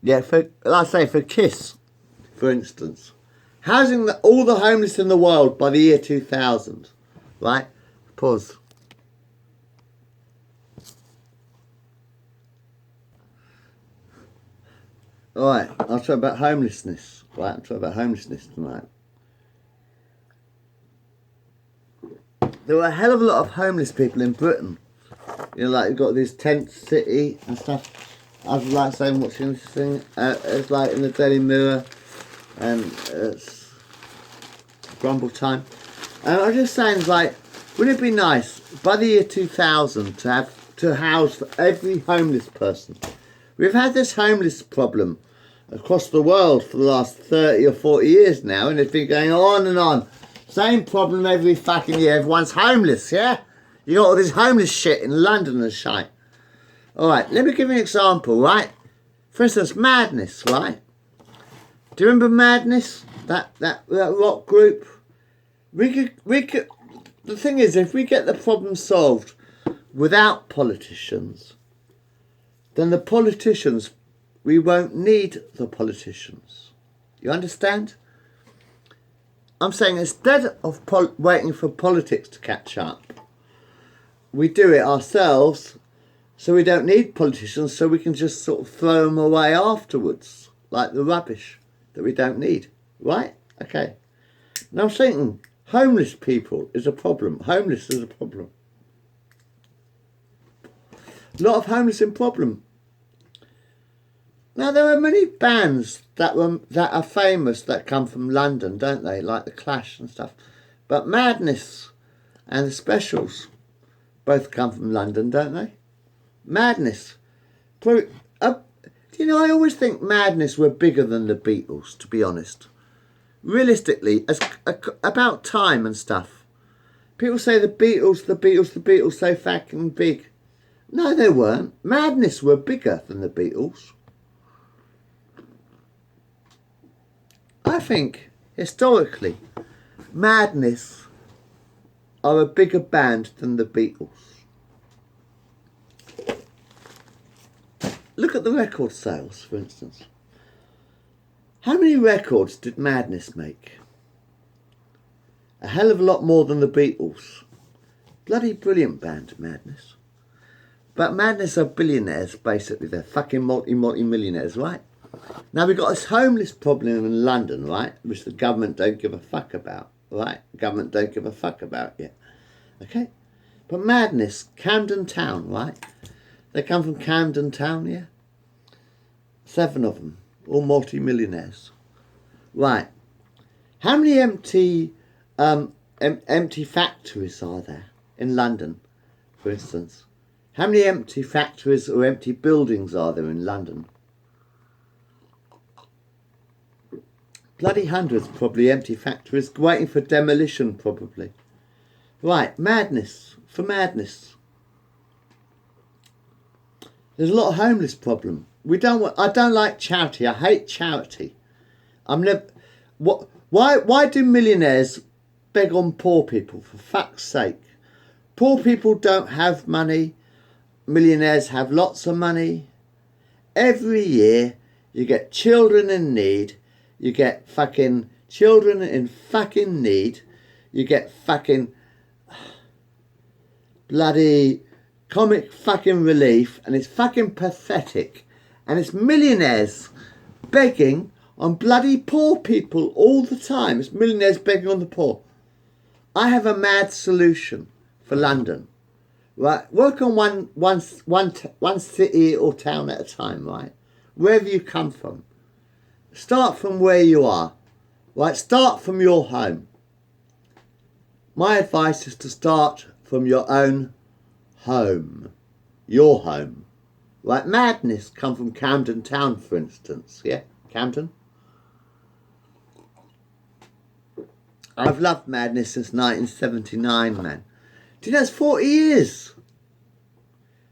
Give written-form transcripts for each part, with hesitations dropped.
Yeah, let's say for KISS, for instance, housing all the homeless in the world by the year 2000, right? Pause. Alright, I'll talk about homelessness. Right, I'll talk about homelessness tonight. There were a hell of a lot of homeless people in Britain. You know, like you've got this tent city and stuff. I was like saying, watching this thing. It's like in the Daily Mirror, and it's Grumble Time. And I was just saying, like, wouldn't it be nice by the year 2000 to house every homeless person? We've had this homeless problem across the world for the last 30 or 40 years now, and it's been going on and on. Same problem every fucking year. Everyone's homeless, yeah? You got all this homeless shit in London and shite. Alright, let me give you an example, right? For instance, Madness, right? Do you remember Madness? That rock group? We could. The thing is, if we get the problem solved without politicians, then the politicians, we won't need the politicians. You understand? I'm saying instead of waiting for politics to catch up, we do it ourselves, so we don't need politicians, so we can just sort of throw them away afterwards, like the rubbish that we don't need, right? Okay. Now I'm thinking, homeless people is a problem. Homeless is a problem. A lot of homeless in problem. Now there are many bands that are famous that come from London, don't they? Like the Clash and stuff. But Madness and the Specials both come from London, don't they? Madness. Do you know, I always think Madness were bigger than the Beatles, to be honest. Realistically, about time and stuff. People say the Beatles, so fucking big. No, they weren't. Madness were bigger than the Beatles. I think, historically, Madness are a bigger band than the Beatles. Look at the record sales, for instance. How many records did Madness make? A hell of a lot more than the Beatles. Bloody brilliant band, Madness. But Madness are billionaires, basically. They're fucking multi-millionaires, right? Now we've got this homeless problem in London, right? Which the government don't give a fuck about, right? The government don't give a fuck about yet. Okay? But Madness, Camden Town, right? They come from Camden Town, yeah? 7 of them, all multi-millionaires. Right. How many empty factories are there in London, for instance? How many empty factories or empty buildings are there in London? Bloody hundreds, probably, empty factories waiting for demolition, probably. Right, Madness. For Madness. There's a lot of homeless problem. I don't like charity. I hate charity. Why do millionaires beg on poor people, for fuck's sake? Poor people don't have money. Millionaires have lots of money. Every year you get children in need. You get fucking children in fucking need. You get fucking bloody comic fucking relief, and it's fucking pathetic. And it's millionaires begging on bloody poor people all the time. It's millionaires begging on the poor. I have a mad solution for London. Right, work on one city or town at a time, right? Wherever you come from. Start from where you are, right? Start from your home. My advice is to start from your own home. Your home. Right? Madness come from Camden Town, for instance. Yeah? Camden? I've loved Madness since 1979, man. Do you know it's 40 years?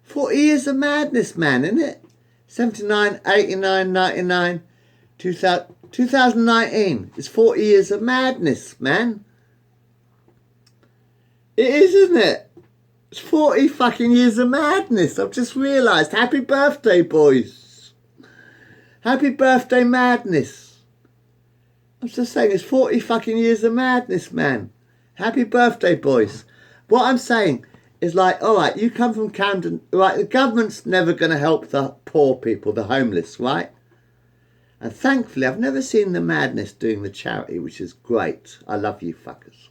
40 years of Madness, man, isn't it? 79, 89, 99... 2019 is 40 years of Madness, man. It is, isn't it? It's 40 fucking years of Madness. I've just realised. Happy birthday, boys. Happy birthday, madness. I'm just saying, it's 40 fucking years of madness, man. Happy birthday, boys. What I'm saying is like, all right, you come from Camden, right? The government's never going to help the poor people, the homeless, right? And thankfully, I've never seen the madness doing the charity, which is great. I love you fuckers.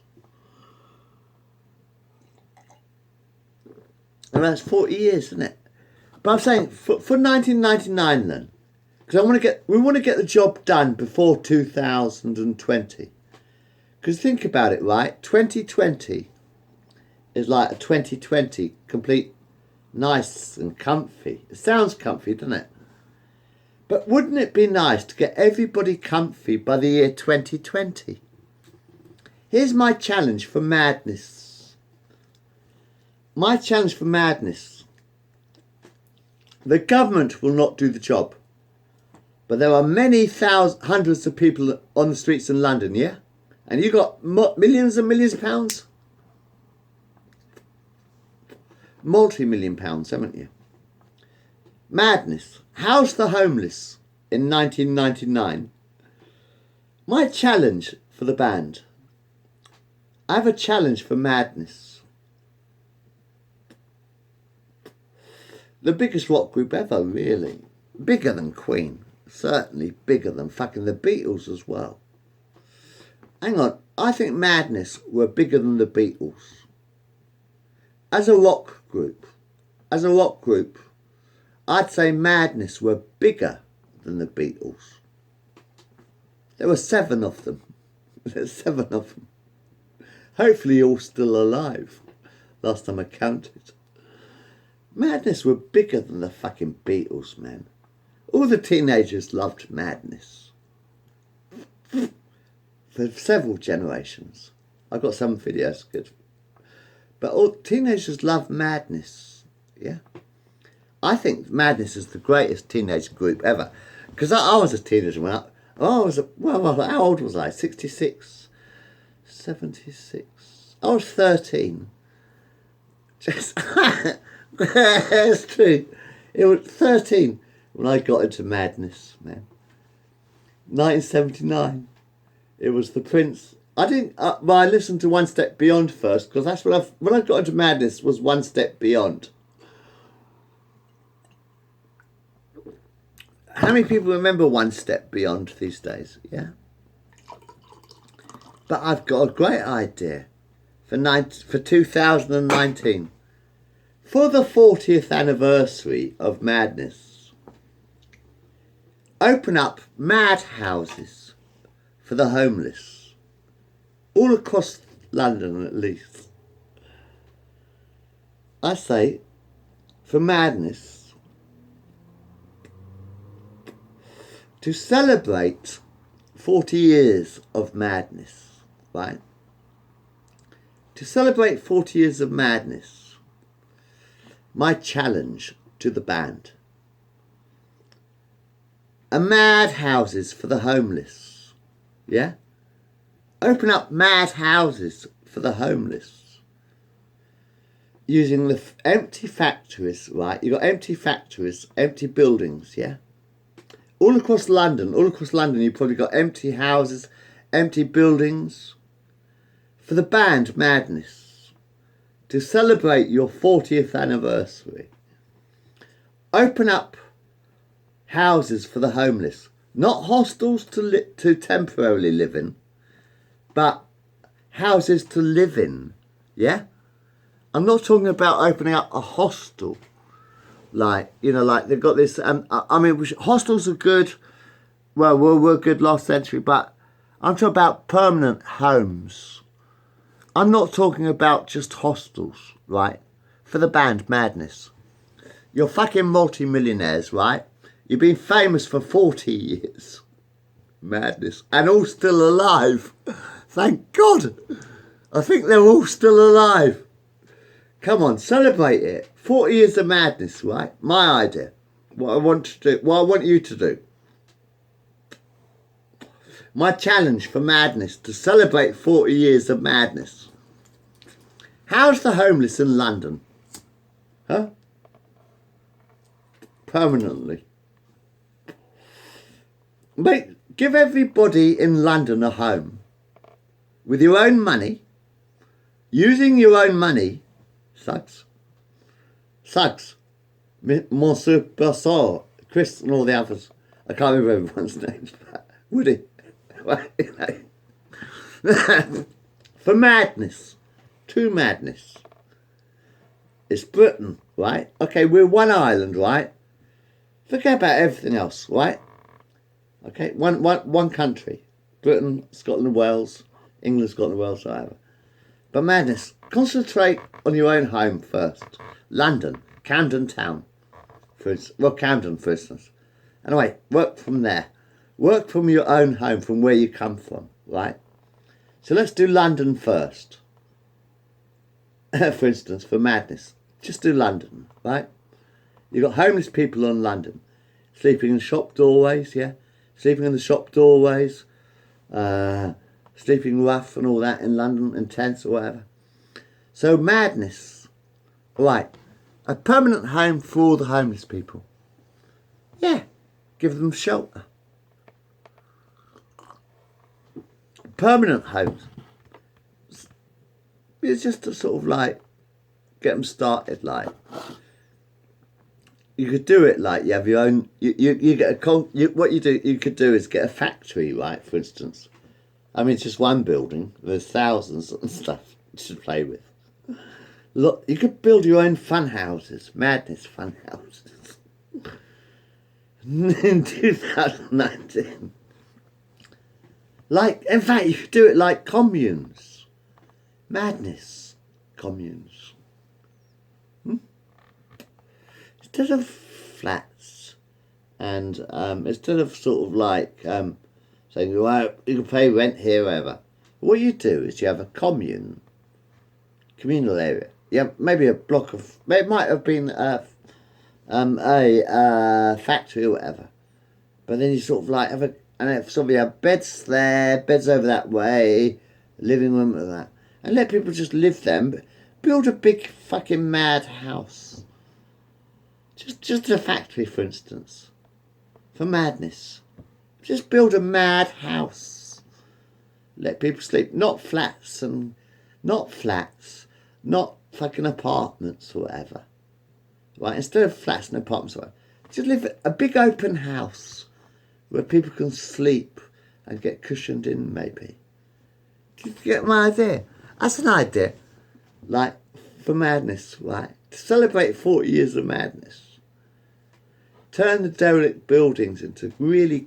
And that's 40 years, isn't it? But I'm saying for 1999 then, because we want to get the job done before 2020. Because think about it, right? 2020 is like a 2020, complete nice and comfy. It sounds comfy, doesn't it? But wouldn't it be nice to get everybody comfy by the year 2020? Here's my challenge for madness. My challenge for madness. The government will not do the job. But there are many hundreds of people on the streets in London, yeah? And you got millions and millions of pounds? Multi-million pounds, haven't you? Madness. House the homeless in 1999. My challenge for the band. I have a challenge for madness. The biggest rock group ever, really. Bigger than Queen. Certainly bigger than fucking the Beatles as well. Hang on. I think Madness were bigger than the Beatles. As a rock group, I'd say Madness were bigger than the Beatles. There were 7 of them. There's 7 of them. Hopefully you're all still alive. Last time I counted. Madness were bigger than the fucking Beatles, man. All the teenagers loved Madness. For several generations. I've got some videos good. But all teenagers love Madness. Yeah. I think Madness is the greatest teenage group ever. Because I was a teenager when how old was I? 66? 76? I was 13. It's true. It was 13 when I got into Madness, man. 1979. It was the Prince. I didn't. Well, I listened to One Step Beyond first because that's when I got into Madness was One Step Beyond. How many people remember One Step Beyond these days? Yeah. But I've got a great idea for 2019. For the 40th anniversary of Madness, open up mad houses for the homeless. All across London, at least. I say, for Madness, to celebrate 40 years of Madness, right? To celebrate 40 years of Madness, my challenge to the band. A mad houses for the homeless. Yeah? Open up mad houses for the homeless. Using the empty factories, right? You've got empty factories, empty buildings, yeah? All across London, you've probably got empty houses, empty buildings. For the band Madness. To celebrate your 40th anniversary. Open up houses for the homeless. Not hostels to temporarily live in, but houses to live in. Yeah? I'm not talking about opening up a hostel. Like they've got this, hostels are good. Well, were good last century, but I'm talking about permanent homes. I'm not talking about just hostels, right? For the band Madness. You're fucking multi-millionaires, right? You've been famous for 40 years. Madness. And all still alive. Thank God. I think they're all still alive. Come on, celebrate it. 40 years of Madness, right? My idea. What I want you to do. My challenge for Madness to celebrate 40 years of Madness. How's the homeless in London? Huh? Permanently. give everybody in London a home with your own money, using your own money, Suggs, Monsieur Bassard, Chris and all the others. I can't remember everyone's names, but Woody. For madness, to madness. It's Britain, right? Okay, we're one island, right? Forget about everything else, right? Okay, one country. Britain, Scotland, Wales, England, Scotland, Wales, whatever. But madness, concentrate on your own home first. London, Camden Town. Camden, for instance. Anyway, work from there. Work from your own home, from where you come from, right? So let's do London first. For instance, for madness. Just do London, right? You've got homeless people in London. Sleeping in shop doorways, yeah? Sleeping in the shop doorways. Sleeping rough and all that in London, in tents or whatever. So madness. Right. A permanent home for all the homeless people. Yeah. Give them shelter. Permanent homes. It's just to sort of like get them started. Like you could do it like you have your own. You get what you do. You could do is get a factory, right? For instance, I mean, it's just one building. There's thousands and stuff to play with. Look, you could build your own fun houses. Madness fun houses. In 2019. Like, in fact, you could do it like communes. Madness communes. Instead of flats, and instead of sort of like saying, well, you can pay rent here or whatever, what you do is you have a communal area. Yeah, maybe a block of, it might have been a factory or whatever, but then you sort of like have a, and if somebody have beds there, beds over that way, living room and that, and let people just live there. Build a big fucking mad house. Just a factory, for instance, for madness. Just build a mad house. Let people sleep, not flats, not fucking apartments or whatever. Right, instead of flats and apartments or whatever, just live a big open house where people can sleep and get cushioned in, maybe. Do you get my idea? That's an idea. Like, for madness, right? To celebrate 40 years of madness. Turn the derelict buildings into really